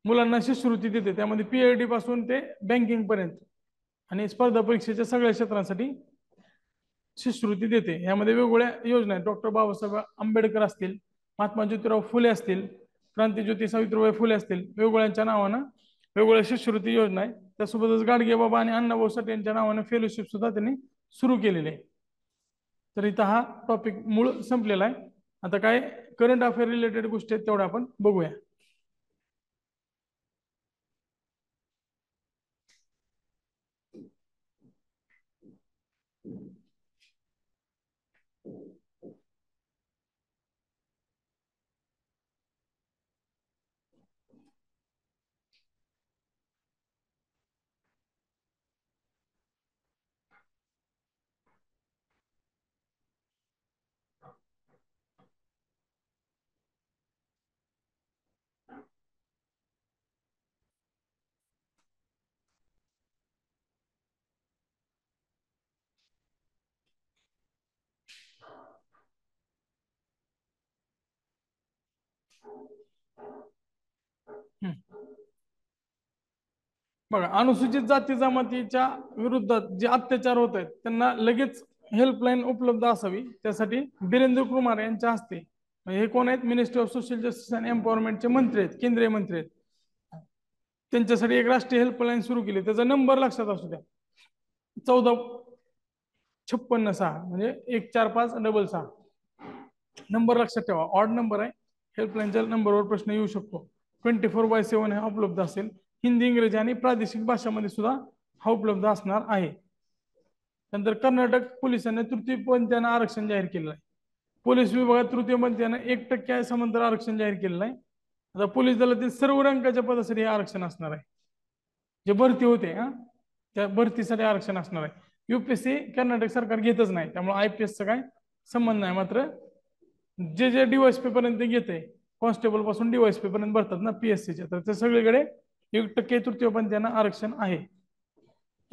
मुलांना शिष्यवृत्ती देते, त्यामध्ये पीएचडी पासून ते बँकिंग पर्यंत आणि स्पर्धा परीक्षेच्या सगळ्या क्षेत्रांसाठी शिष्यवृत्ती देते. यामध्ये वेगवेगळ्या योजना आहेत. डॉक्टर बाबासाहेब आंबेडकर असतील, महात्मा ज्योतिराव फुले असतील, क्रांतीज्योती सावित्रीबाई फुले असतील, वेगवेगळ्यांच्या नावानं वेगवेगळ्या शिष्यवृत्ती योजना आहे. त्यासोबतच गाडगे बाबा आणि अण्णाभाऊ साठे यांच्या नावानं फेलोशिप सुद्धा त्यांनी सुरू केलेले आहे. तर इथं हा टॉपिक मूळ संपलेला आहे. आता काय करंट अफेअर रिलेटेड गोष्टी आहेत तेवढ्या आपण बघूया. हम्म. बघा, अनुसूचित जाती जमातीच्या विरोधात जे अत्याचार होत आहेत त्यांना लगेच हेल्पलाईन उपलब्ध असावी, त्यासाठी वीरेंद्र कुमार यांच्या हस्ते, म्हणजे हे कोण आहेत, ministry of social justice and एम्पॉवरमेंटचे मंत्री आहेत, केंद्रीय मंत्री आहेत, त्यांच्यासाठी एक राष्ट्रीय हेल्पलाईन सुरू केली. त्याचा नंबर लक्षात असू द्या, 1456 म्हणजे 14566 नंबर लक्षात ठेवा. ऑड नंबर आहे, हेल्पलाईनच्या नंबरवर प्रश्न येऊ शकतो. 24/7 हा उपलब्ध असेल. हिंदी, इंग्रजी आणि प्रादेशिक भाषांमध्ये सुद्धा हा उपलब्ध असणार आहे. नंतर कर्नाटक पोलिसांनी तृतीयपंथीयांना आरक्षण जाहीर केलेलं आहे. पोलीस विभागात तृतीयपंथीयांना 1% समांतर आरक्षण जाहीर केलेलं आहे. आता पोलीस दलातील सर्व रँकाच्या पदासाठी हे आरक्षण असणार आहे. जे भरती होते त्या भरतीसाठी आरक्षण असणार आहे. युपीएससी कर्नाटक सरकार घेतच नाही, त्यामुळे आयपीएसचा काय संबंध नाही. मात्र जे डीवायएसपी पर्यंत घेते, कॉन्स्टेबल पासून डीवायएसपी पर्यंत भरतात ना पीएससीचे, तर ते सगळीकडे 1% तृतीयपंथीयांना आरक्षण आहे.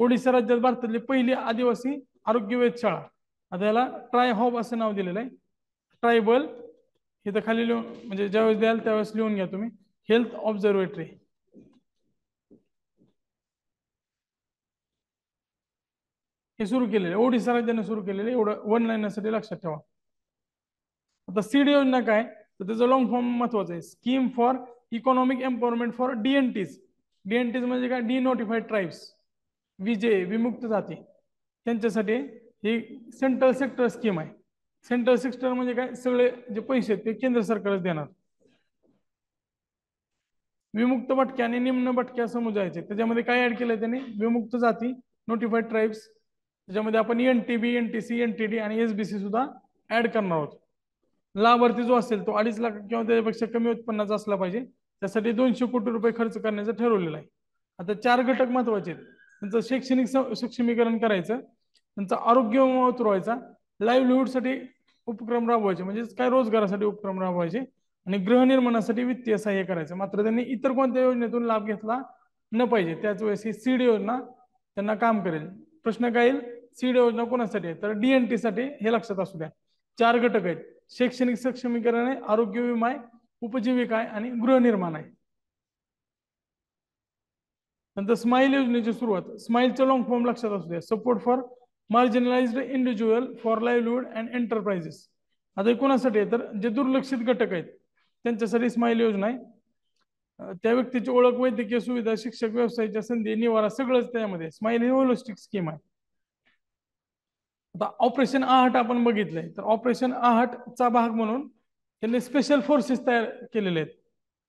ओडिशा राज्यात भारतातली पहिली आदिवासी आरोग्य वेधशाळा, आता याला ट्राय हॉब असं नाव दिलेलं आहे. ट्रायबल, इथं खाली लिहून, म्हणजे ज्यावेळेस द्याल त्यावेळेस लिहून घ्या तुम्ही, हेल्थ ऑब्झर्वेटरी, हे सुरू केलेले, ओडिशा राज्याने सुरू केलेले, एवढं वन लाईनसाठी लक्षात ठेवा. आता सीड योजना काय, तर त्याचं लॉंग फॉर्म महत्वाचं आहे, scheme for economic empowerment for DNTs. DNTs म्हणजे काय, डी नोटिफाईड ट्राईब्स, विजे विमुक्त जाती, त्यांच्यासाठी ही सेंट्रल सेक्टर स्कीम आहे. सेंट्रल सेक्टर म्हणजे काय, सगळे जे पैसे आहेत ते केंद्र सरकारच देणार. विमुक्त भटक्या आणि निम्न भटक्या समुदायाचे, त्याच्यामध्ये काय ऍड केलंय त्यांनी, विमुक्त जाती, नोटिफाईड ट्राईब्स, त्याच्यामध्ये आपण एनटीबी, एनटीसी, एनटीडी आणि एसबीसी सुद्धा ऍड करणार आहोत. लाभार्थी जो असेल तो 2.5 लाख किंवा त्याच्यापेक्षा कमी उत्पन्नाचा असला पाहिजे. त्यासाठी 200 कोटी रुपये खर्च करण्याचं ठरवलेलं आहे. आता 4 घटक महत्वाचे आहेत. त्यांचं शैक्षणिक सक्षमीकरण करायचं, त्यांचा आरोग्य विमा उतरवायचा, लाईव्हलीहूडसाठी उपक्रम राबवायचे, म्हणजे काय रोजगारासाठी उपक्रम राबवायचे, आणि गृहनिर्माणासाठी वित्तीय सहाय्य करायचं. मात्र त्यांनी इतर कोणत्या योजनेतून लाभ घेतला न पाहिजे. त्याच वेळेस ही सीड योजना त्यांना काम करेल. प्रश्न काय येईल, सीड योजना कोणासाठी आहे, तर डीएनटी साठी. हे लक्षात असू द्या. 4 घटक आहेत, शैक्षणिक सक्षमीकरण आहे, आरोग्य विमा आहे, उपजीविका आहे आणि गृहनिर्माण आहे. नंतर स्माइल योजनेची सुरुवात, स्माइलचं लॉंग फॉर्म लक्षात असू द्या, support for marginalised individual for livelihood and enterprises. आता हे कोणासाठी आहे, तर जे दुर्लक्षित घटक आहेत त्यांच्यासाठी स्माइल योजना आहे. त्या व्यक्तीची ओळख, वैद्यकीय सुविधा, शिक्षक, व्यवसायाच्या संधी, निवारा, सगळंच त्यामध्ये. स्माइल ही होलिस्टिक स्कीम आहे. आता ऑपरेशन आहट आपण बघितलंय, तर ऑपरेशन आहटचा भाग म्हणून त्यांनी स्पेशल फोर्सेस तयार केलेले आहेत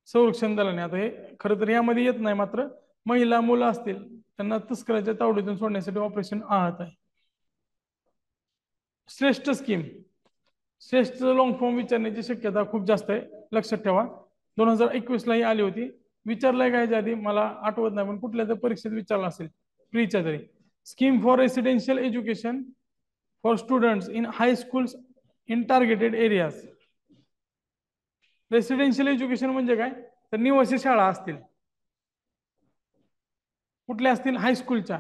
संरक्षण दलाने. आता हे खरं तर यामध्ये येत नाही, मात्र महिला, मुलं असतील त्यांना तस्कराच्या तावडीतून सोडण्यासाठी ऑपरेशन आहट आहे. श्रेष्ठ स्कीम, श्रेष्ठ लॉंग फॉर्म विचारण्याची शक्यता खूप जास्त आहे, लक्षात ठेवा. 2021 ला ही आली होती. विचारलंय काय आधी मला आठवत नाही, पण कुठल्या तर परीक्षेत विचारला असेल, प्रीच्या तरी. Scheme for residential education for students in high schools in targeted areas. Residential education म्हणजे काय, तर निवासी शाळा असतील, कुठल्या असतील, हायस्कूलच्या,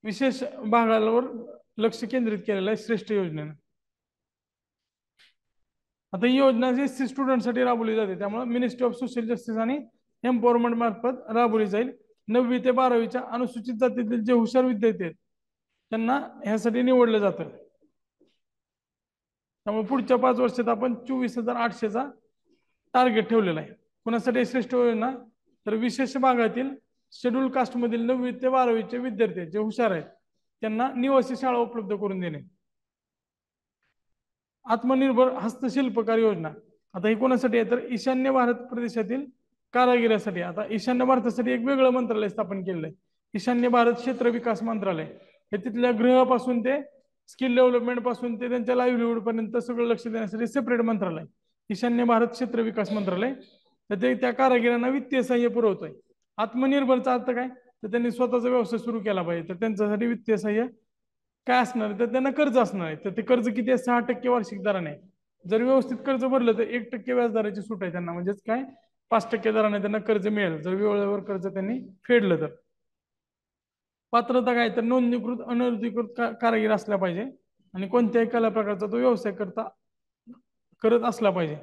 विशेष भागावर लक्ष केंद्रित केलेलं आहे श्रेष्ठ योजनेनं. आता ही योजना जी स्टुडंटसाठी राबवली जाते, त्यामुळे मिनिस्ट्री ऑफ सोशल जस्टिस आणि एम्पॉवरमेंट मार्फत राबवली जाईल. 9वी ते 12वीच्या अनुसूचित जातीतील जे हुशार विद्यार्थी आहेत त्यांना ह्यासाठी निवडलं जातं. त्यामुळे पुढच्या 5 वर्षात आपण 24,800चा टार्गेट ठेवलेला आहे. कुणासाठी श्रेष्ठ योजना, तर विशेष भागातील शेड्यूल कास्ट मधील 9वी ते 12वीचे विद्यार्थी जे हुशार आहेत त्यांना निवासी शाळा उपलब्ध करून देणे. आत्मनिर्भर हस्तशिल्पकार योजना, आता ही कोणासाठी आहे, तर ईशान्य भारत प्रदेशातील कारागिरासाठी. आता ईशान्य भारतासाठी एक वेगळं मंत्रालय स्थापन केलेलं आहे, ईशान्य भारत क्षेत्र विकास मंत्रालय. हे तिथल्या गृहापासून ते स्किल डेव्हलपमेंट पासून ते त्यांच्या लाईव्हलीहूड पर्यंत सगळं लक्ष देण्यासाठी सेपरेट मंत्रालय, ईशान्य भारत क्षेत्र विकास मंत्रालय. तर ते त्या कारागिरांना वित्तीय सहाय्य पुरवतोय. आत्मनिर्भरचा अर्थ काय, तर त्यांनी स्वतःचा व्यवसाय सुरू केला पाहिजे, तर त्यांच्यासाठी वित्तीय सहाय्य काय असणार, तर त्यांना कर्ज असणार आहे. तर ते कर्ज किती आहे, 6% वार्षिक दराने. जर व्यवस्थित कर्ज भरलं तर 1% व्याजदराची सूट आहे त्यांना, म्हणजेच काय 5% दराने त्यांना कर्ज मिळेल जर वेळेवर कर्ज त्यांनी फेडलं तर. पात्रता काय, तर नोंदणीकृत अनधिकृत कारागीर असला पाहिजे आणि कोणत्याही कला प्रकारचा तो व्यवसाय करत असला पाहिजे.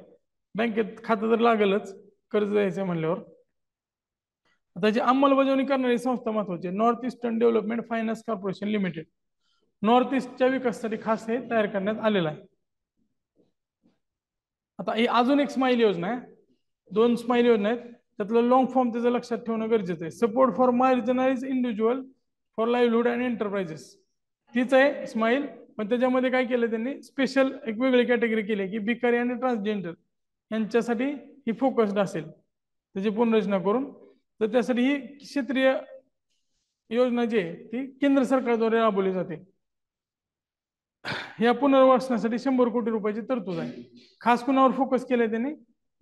बँकेत खातं तर लागेलच कर्ज द्यायचं म्हणल्यावर. त्याची अंमलबजावणी करणारी संस्था महत्वाची, north eastern development finance corporation limited. North ईस्टच्या विकासासाठी खास हे तयार करण्यात आलेलं आहे. आता ही अजून एक स्माईल योजना आहे, 2 स्माईल योजना आहेत. त्यातलं लॉंग फॉर्म त्याचं लक्षात ठेवणं गरजेचं आहे. Support for marginalise individual for livelihood and enterprises, तीच आहे स्माईल. पण त्याच्यामध्ये काय केलं त्यांनी, स्पेशल एक वेगळी कॅटेगरी केली की भिकारी आणि ट्रान्सजेंडर यांच्यासाठी ही फोकस्ड असेल त्याची पुनर्रचना करून. तर त्यासाठी ही क्षेत्रीय योजना जी आहे ती केंद्र सरकारद्वारे राबवली जाते. या पुनर्वसनासाठी 100 कोटी रुपयाची तरतूद आहे. खास कुणावर फोकस केलंय त्यांनी,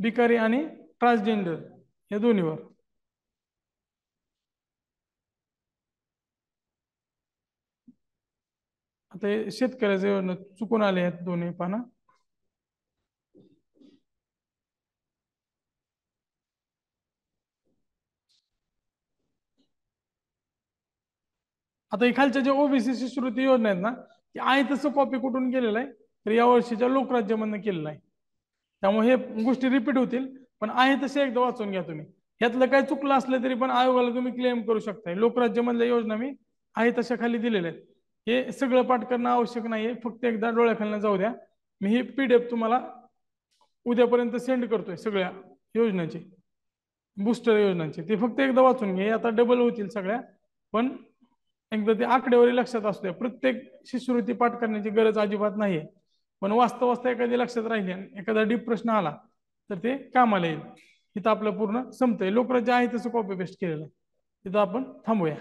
भिकारी आणि ट्रान्सजेंडर या दोन्हीवर. आता हे शेतकऱ्याचे योजना चुकून आले आहेत दोन्ही पाना. आता ही खालच्या ज्या ओबीसी शिष्यवृत्ती योजना आहेत ना, ती आहे तसं कॉपी कुठून केलेलं आहे, तर या वर्षीच्या लोकराज्यमधनं केलेलं आहे. त्यामुळे हे गोष्टी रिपीट होतील, पण आहे तसे एकदा वाचून घ्या तुम्ही. ह्यातलं काय चुकलं असलं तरी पण आयोगाला तुम्ही क्लेम करू शकता. लोकराज्यमधल्या योजना मी आहे तशा खाली दिलेल्या आहेत. हे सगळं पाठ करणं आवश्यक नाहीये, फक्त एकदा डोळ्याखालनं जाऊ द्या. मी ही पीडीएफ तुम्हाला उद्यापर्यंत सेंड करतोय सगळ्या योजनांची, बुस्टर योजनांची. ते फक्त एकदा वाचून घ्या, आता डबल होतील सगळ्या. पण एकदा ते आकडेवारी लक्षात असू द्या. प्रत्येक शिष्यवृत्ती पाठ करण्याची गरज अजिबात नाहीये, पण वाचता वाचता एखादी लक्षात राहिली, एखादा डीप प्रश्न आला तर ते कामाला येईल. इथं आपलं पूर्ण संपतंय. लोकराज्य आहे तसं कॉपी पेस्ट केलेलं आहे. तिथं आपण थांबूया.